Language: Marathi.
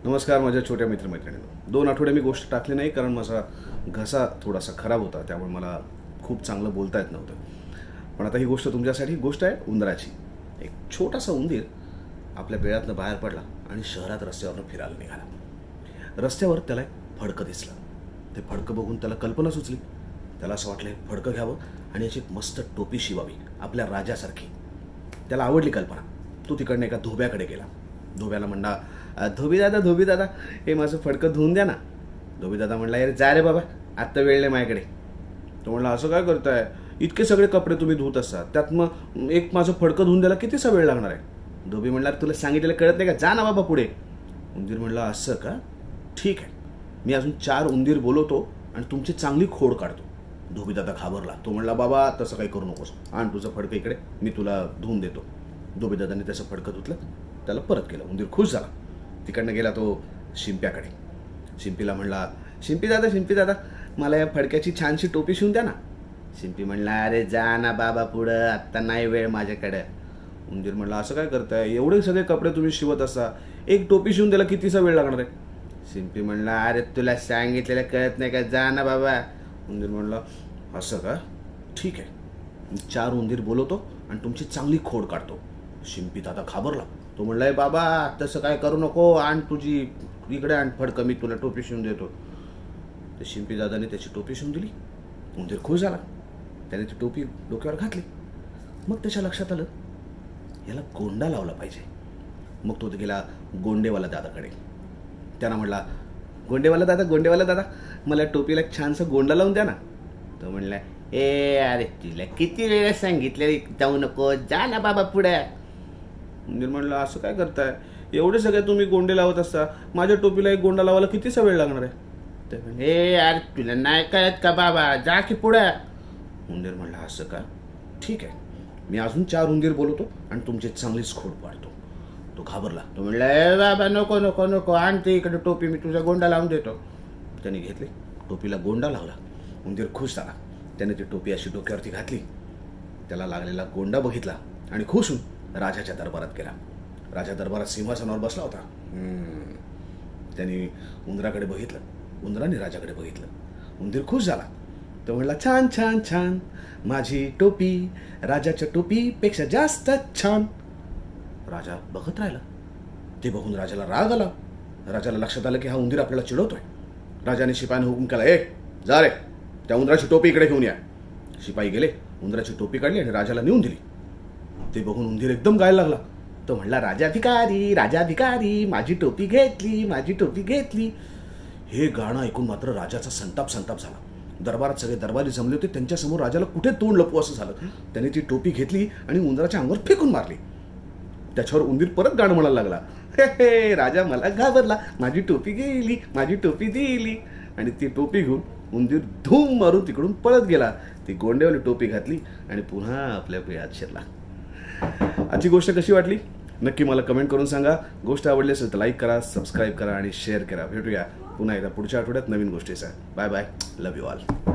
नमस्कार माझ्या छोट्या मित्रमैत्रिणींनो. 2 आठवडे मी गोष्ट टाकली नाही कारण माझा घसा थोडासा खराब होता, त्यामुळे मला खूप चांगलं बोलता येत नव्हतं. पण आता ही गोष्ट तुमच्यासाठी गोष्ट आहे उंदराची. एक छोटासा उंदीर आपल्या बेळ्यातनं बाहेर पडला आणि शहरात रस्त्यावरनं फिरायला निघाला. रस्त्यावर त्याला एक फडकं दिसलं. ते फडकं बघून त्याला कल्पना सुचली. त्याला असं वाटलं फडकं घ्यावं आणि याची एक मस्त टोपी शिवावी आपल्या राजासारखी. त्याला आवडली कल्पना. तो तिकडनं एका धोब्याकडे गेला. धोब्याला म्हणला, धोबी दादा हे माझं फडकं धुवून द्या ना. धोबी दादा म्हणला, अरे जा रे बाबा, आत्ता वेळ नाही माझ्याकडे. तो म्हणला, असं काय करताय, इतके सगळे कपडे तुम्ही धुत असतात, त्यात मग एक माझं फडकं धुवून द्यायला कितीसा वेळ लागणार आहे. धोबी म्हणला, तुला सांगितलेलं कळत नाही का, जा ना बाबा पुढे. उंदीर म्हणला, असं का, ठीक आहे, मी अजून 4 उंदीर बोलवतो आणि तुमची चांगली खोड काढतो. धोबी दादा घाबरला. तो म्हणला, बाबा तसं काही करू नकोस, आण तुझं फडकं इकडे, मी तुला धुवून देतो. धोबी दादाने त्याचं फडकं धुतलं, त्याला परत केलं. उंदीर खुश झाला. तिकडनं गेला तो शिंप्याकडे. शिंपीला म्हणला, शिंपी दादा मला या फडक्याची छानशी टोपी शिवून द्या ना. शिंपी म्हणला, अरे जा ना बाबा पुढं, आत्ता नाही वेळ माझ्याकडे. उंदीर म्हणला, असं काय करताय, एवढे सगळे कपडे तुम्ही शिवत असता, एक टोपी शिवून द्यायला कितीसा वेळ लागणार आहे. शिंपी म्हणला, अरे तुला सांगितलेलं कळत नाही का, जा ना बाबा. उंदीर म्हणला, असं का, ठीक आहे, मी 4 उंदीर बोलवतो आणि तुमची चांगली खोड काढतो. शिंपी दादा घाबरला. तो म्हणलाय, बाबा तसं काय करू नको, आण तुझी इकडे आण फडकं, मी तुला टोपी शिवून देतो. तर शिंपी दादाने त्याची टोपी शिवून दिली. उंदीर खुश झाला. त्याने ती टोपी डोक्यावर घातली. मग त्याच्या लक्षात आलं, याला गोंडा लावला पाहिजे. मग तो गेला गोंडेवाला दादाकडे. त्यानं म्हणला, गोंडेवाला दादा मला टोपीला छानसा गोंडा लावून द्या ना. तो म्हणला, ए अरे तिला किती वेळा सांगितलं जाऊ नको, जा ना बाबा पुढे. उंदीर म्हणला, असं काय करताय, एवढे सगळे तुम्ही गोंडे लावत असता, माझ्या टोपीला एक गोंडा लावायला कितीसा वेळ लागणार आहे. ते म्हणले, ए यार तुला नाही कळत का बाबा, जा की पुढे. उंदीर म्हणला, असं का, ठीक आहे, मी अजून 4 उंदीर बोलवतो आणि तुमची चांगलीच खोड पाडतो. तो घाबरला. तो म्हणला, ए बाबा नको नको नको, आणते इकडे टोपी, मी तुझा गोंडा लावून देतो. त्याने घेतली, टोपीला गोंडा लावला. उंदीर खुश झाला. त्याने ती टोपी अशी डोक्यावरती घातली. त्याला लागलेला गोंडा बघितला आणि खुश होऊन राजाच्या दरबारात गेला. राजा दरबारात सिंहासनावर बसला होता. त्याने उंदराकडे बघितलं. उंदराने राजाकडे बघितलं. उंदीर खुश झाला. तो म्हणला, छान छान छान, माझी टोपी राजाच्या टोपीपेक्षा जास्त छान. राजा बघत राहिला. ते बघून राजाला राग आला. राजाला लक्षात आलं की हा उंदीर आपल्याला चिडवतोय. राजाने शिपायाने हुकूम केला, ए जा रे, त्या उंदराची टोपी इकडे घेऊन या. शिपाई गेले, उंदराची टोपी काढली आणि राजाला नेऊन दिली. ते बघून उंदीर एकदम गायला लागला. तो म्हणला, राजा भिकारी, माझी टोपी घेतली. हे गाणं ऐकून मात्र राजाचा संताप झाला. दरबारात सगळे दरबारी जमले होते. त्यांच्यासमोर राजाला कुठे तोंड लपू असं झालं. त्याने ती टोपी घेतली आणि उंदराच्या अंगावर फेकून मारली. त्याच्यावर उंदीर परत गाणं म्हणायला लागला, हे राजा मला घाबरला, माझी टोपी गेली, माझी टोपी दिली. आणि ती टोपी घेऊन उंदीर धूम मारून तिकडून पळत गेला. ती गोंडेवाली टोपी घातली आणि पुन्हा आपल्या बेळ्यात शिरला. आजची गोष्ट कशी वाटली नक्की मला कमेंट करून सांगा. गोष्ट आवडली असेल तर लाईक करा, सबस्क्राईब करा आणि शेअर करा. भेटूया पुन्हा एकदा पुढच्या आठवड्यात नवीन गोष्टीचा. Bye bye, love you all.